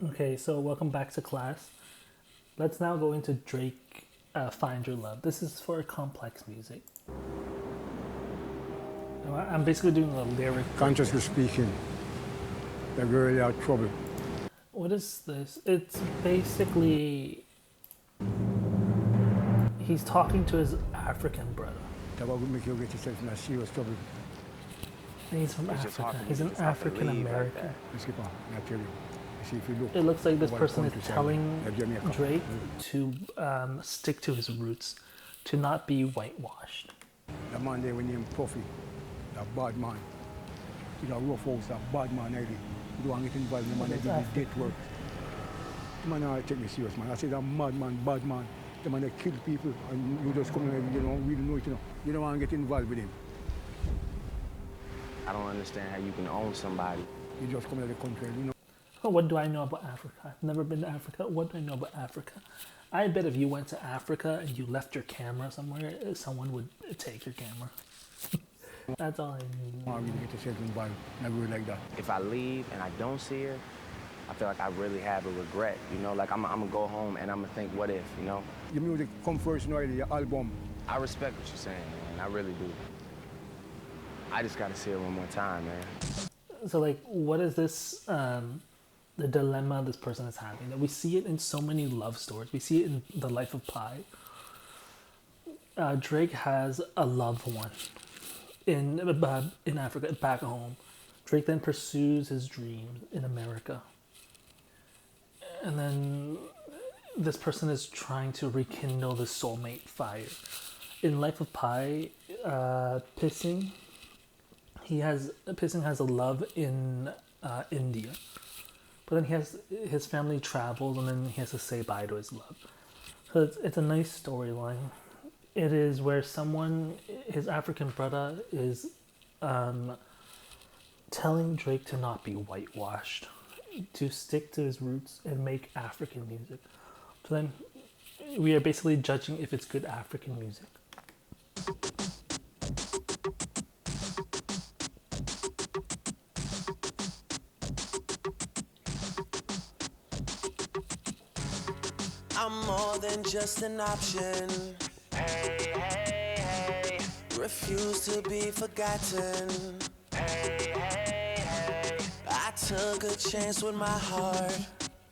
Okay, so welcome back to class. Let's now go into Drake Find Your Love. This is for complex music. I'm basically doing a lyric. Consciously speaking, the girl had trouble. What is this? It's basically he's talking to his African brother. That would make you get yourself in a serious trouble. And he's from It's just hard Africa. for me He's to an just have to African leave like American. that. Let's keep on, I tell you. You see, if you look, It looks like this over the person is countryside, telling like Jamaica. Drake to stick to his roots, to not be whitewashed. The man there, we named Puffy, that bad man. He's a rough house, that bad man, really. You don't want to get involved in the man that did his death work. The man don't take me serious, man. I say that mad man, bad man. The man that kill people, and you just come and you don't really know it, you know. You don't want to get involved with him. I don't understand how you can own somebody. You just come to the country, you know. What do I know about Africa? I've never been to Africa. What do I know about Africa? I bet if you went to Africa and you left your camera somewhere, someone would take your camera. That's all I You need. want to really get yourself involved in a girl like that. If I leave and I don't see her, I feel like I really have a regret, you know? Like I'm gonna go home and I'm gonna think, what if, you know? Your music come first, you know, your album. I respect what you're saying, man. I really do. I just gotta see her one more time, man. So, like, what is this, the dilemma this person is having? That we see it in so many love stories. We see it in The Life of Pi. Drake has a loved one in Africa, back home. Drake then pursues his dreams in America. And then this person is trying to rekindle the soulmate fire. In Life of Pi, Pissing has a love in India, but then his family travels, and then he has to say bye to his love. So it's a nice storyline. It is where his African brother, is telling Drake to not be whitewashed, to stick to his roots and make African music. So then we are basically judging if it's good African music. I'm more than just an option. Hey, hey, hey. Refuse to be forgotten. Hey, hey, hey. I took a chance with my heart,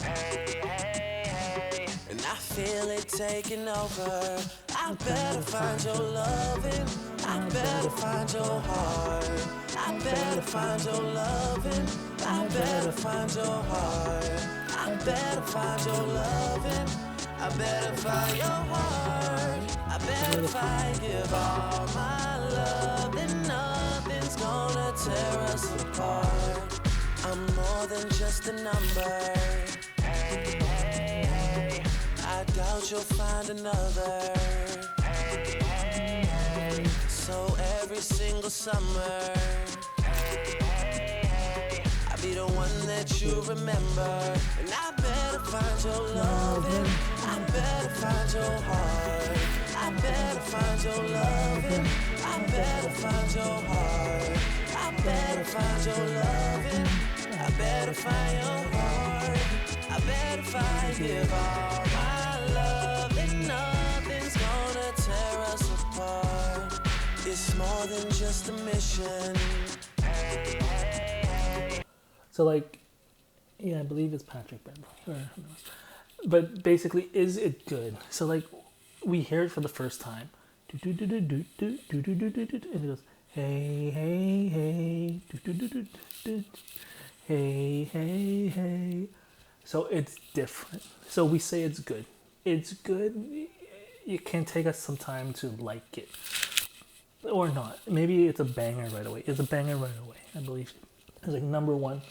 Hey, hey, hey. and I feel it taking over. I better find your loving. I better find your heart. I better find your loving. I better find your heart. I better find your loving. I better find your heart. I better find, give all my love, then nothing's gonna tear us apart. I'm more than just a number. Hey, hey, hey. I doubt you'll find another. Hey, hey, hey. So every single summer, Hey, hey, hey. I'll be the one that you remember. And I better find your loving. I better find your heart. I better find your loving. I better find your heart. I better find your loving. I better find your heart. I better find, give all my love, and nothing's gonna tear us apart. It's more than just a mission. So, like, yeah, I believe it's Patrick Beverly. Or, who knows. But basically, is it good? So, like, we hear it for the first time. And it goes, hey, hey, hey. Hey, hey, hey. So it's different. So we say it's good. It's good. It can take us some time to like it. Or not. Maybe it's a banger right away. It's a banger right away, I believe. It was like number 1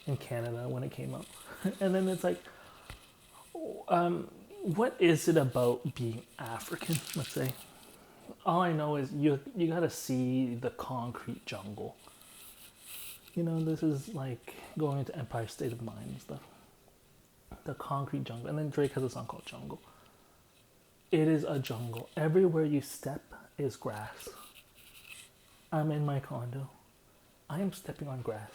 in Canada when it came out. And then it's like, what is it about being African, let's say? All I know is you gotta see the concrete jungle. You know, this is like going into Empire State of Mind and stuff. The concrete jungle. And then Drake has a song called Jungle. It is a jungle. Everywhere you step is grass. I'm in my condo. I am stepping on grass.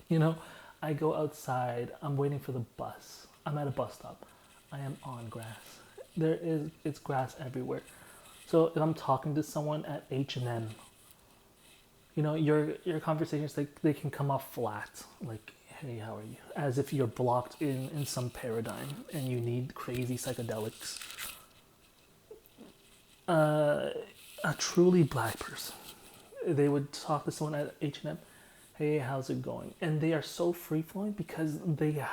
You know, I go outside, I'm waiting for the bus. I'm at a bus stop. I am on grass. It's grass everywhere. So if I'm talking to someone at H&M, you know, your conversations, like, they can come off flat, like, hey, how are you? As if you're blocked in some paradigm and you need crazy psychedelics. A truly black person, they would talk to someone at H&M, hey, how's it going? And they are so free-flowing because they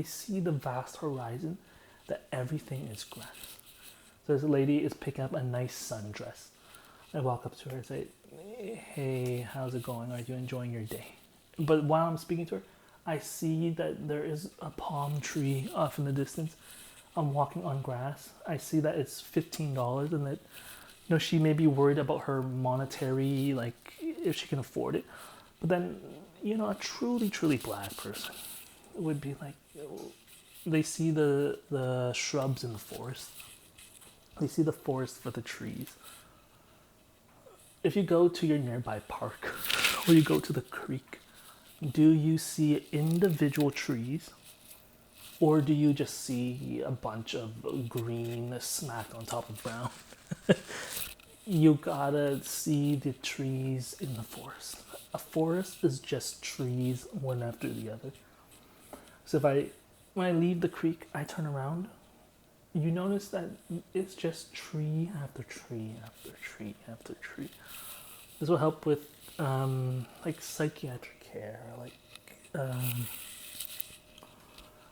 see the vast horizon that everything is grass. So this lady is picking up a nice sundress. I walk up to her and say, hey, how's it going? Are you enjoying your day? But while I'm speaking to her, I see that there is a palm tree off in the distance. I'm walking on grass. I see that it's $15 and that, you know, she may be worried about her monetary, like, if she can afford it. But then, you know, a truly, truly black person would be like, they see the shrubs in the forest. They see the forest for the trees. If you go to your nearby park or you go to the creek, do you see individual trees, or do you just see a bunch of green smacked on top of brown? You gotta see the trees in the forest. A forest is just trees one after the other. So when I leave the creek, I turn around, you notice that it's just tree after tree after tree after tree. This will help with like psychiatric care, like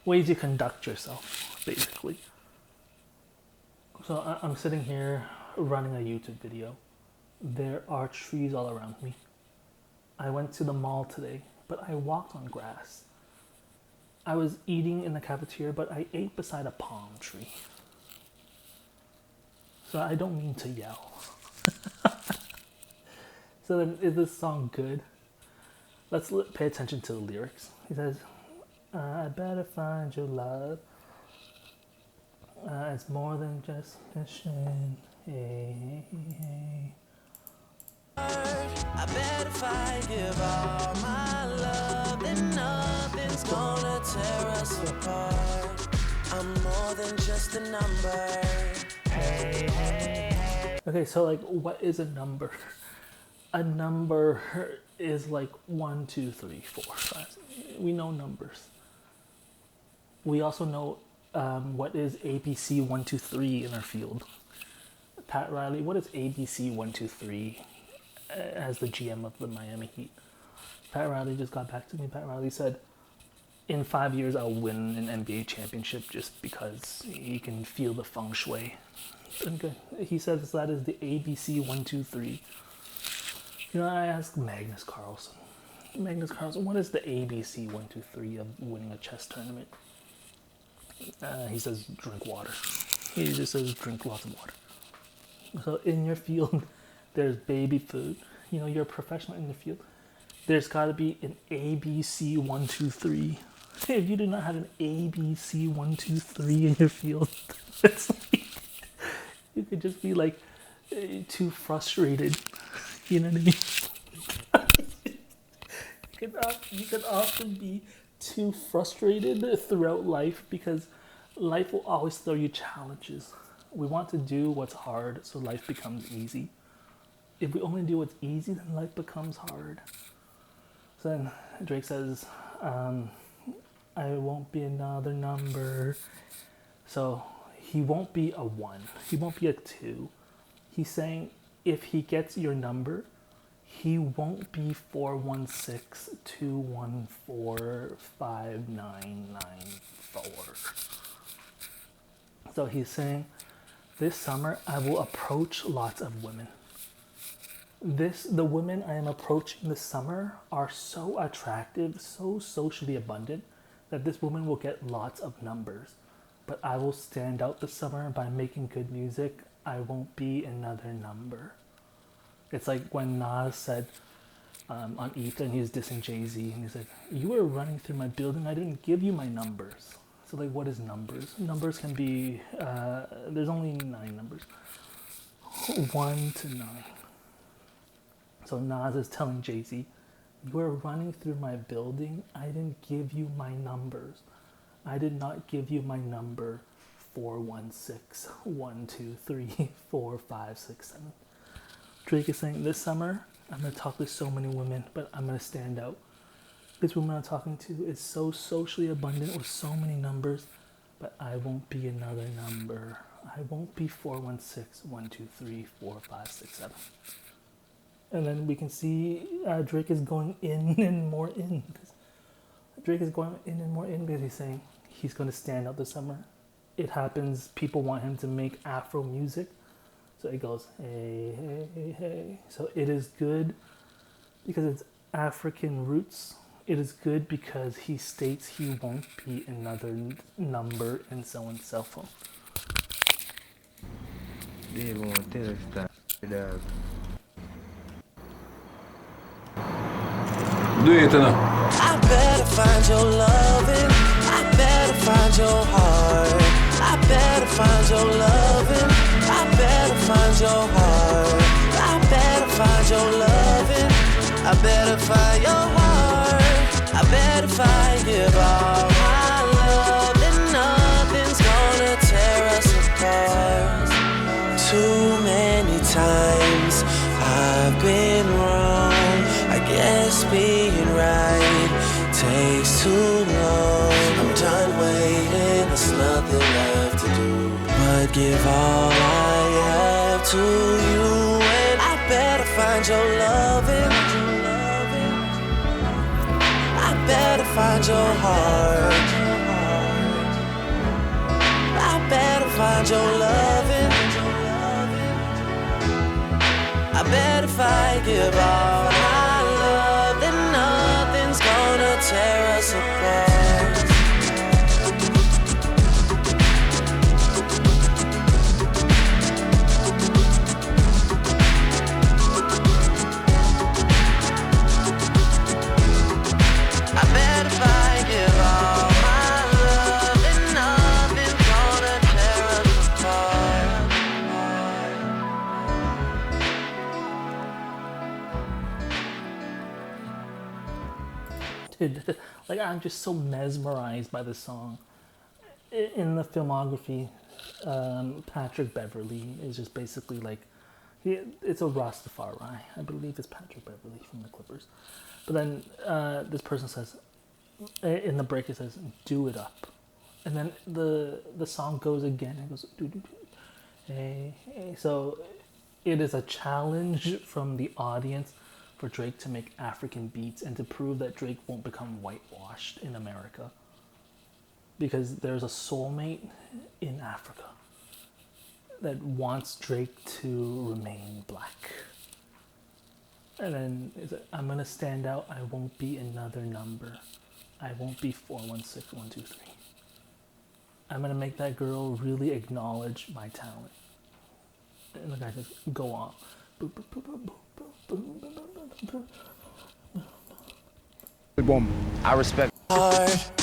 ways you conduct yourself, basically. So I'm sitting here running a YouTube video. There are trees all around me. I went to the mall today, but I walked on grass. I was eating in the cafeteria, but I ate beside a palm tree. So I don't mean to yell. So then, is this song good? Let's pay attention to the lyrics. He says, I better find your love. It's more than just mission. Hey, hey. I bet if I give all my love, then nothing's gonna tear us apart. I'm more than just a number. Hey, hey, hey. Okay, so like, what is a number? A number is like 1, 2, 3, 4, 5. We know numbers. We also know what is abc123 in our field. Pat Riley, what is abc123 as the GM of the Miami Heat? Pat Riley just got back to me. Pat Riley said, in 5 years I'll win an NBA championship just because he can feel the feng shui. And good. He says that is the abc123. You know, I asked Magnus Carlsen, what is the ABC123 of winning a chess tournament? He says, drink water. He just says, drink lots of water. So in your field, there's baby food. You know, you're a professional in the field. There's got to be an ABC123. If you do not have an ABC123 in your field, it's like, you could just be like too frustrated. You know what I mean? You could often be too frustrated throughout life because life will always throw you challenges. We want to do what's hard so life becomes easy. If we only do what's easy, then life becomes hard. So then Drake says, I won't be another number. So he won't be a 1. He won't be a 2. He's saying, if he gets your number, he won't be 416-214-5994. So he's saying, this summer I will approach lots of women. The women I am approaching this summer are so attractive, so socially abundant, that this woman will get lots of numbers. But I will stand out this summer by making good music. I won't be another number. It's like when Nas said on Ether, and he was dissing Jay-Z, and he said, you were running through my building, I didn't give you my numbers. So like, what is numbers? Numbers can be, there's only 9 numbers. 1 to 9. So Nas is telling Jay-Z, You are running through my building. I didn't give you my numbers. I did not give you my number 416 123 4 5 6 7. Drake is saying, this summer, I'm going to talk to so many women, but I'm going to stand out. This woman I'm talking to is so socially abundant with so many numbers, but I won't be another number. I won't be 416 123 4 5 6 7. And then we can see Drake is going in and more in. Drake is going in and more in because he's saying he's going to stand out this summer. It happens. People want him to make Afro music. So it goes, hey, hey, hey, hey. So it is good because it's African roots. It is good because he states he won't be another number in someone's cell phone. They won't tell us that, dog. Do it now. I better find your loving. I better find your heart. I better find your loving. I better find your heart. I better find your loving. I better find your heart. I better find give all my love. Then nothing's gonna tear us apart. Too many times I've been wrong. I guess being right takes too long. I'm done waiting, there's nothing left to do but give all I have to you. And I better find your loving. I better find your heart. I better find your loving. I bet if I give all my love, then nothing's gonna tear us apart. I bet if I give all my love, then nothing's gonna tear us apart. Like, I'm just so mesmerized by the song. In the filmography, Patrick Beverly is just basically like, it's a Rastafari. I believe it's Patrick Beverly from the Clippers. But then this person says, in the break it says, do it up. And then the song goes again. It goes, do, do, do. Hey, hey. So it is a challenge from the audience for Drake to make African beats and to prove that Drake won't become whitewashed in America. Because there's a soulmate in Africa that wants Drake to remain black. And then I'm going to stand out. I won't be another number. I won't be 416 123. I'm going to make that girl really acknowledge my talent. And the guy says, go on. Bomb. I respect. Heart.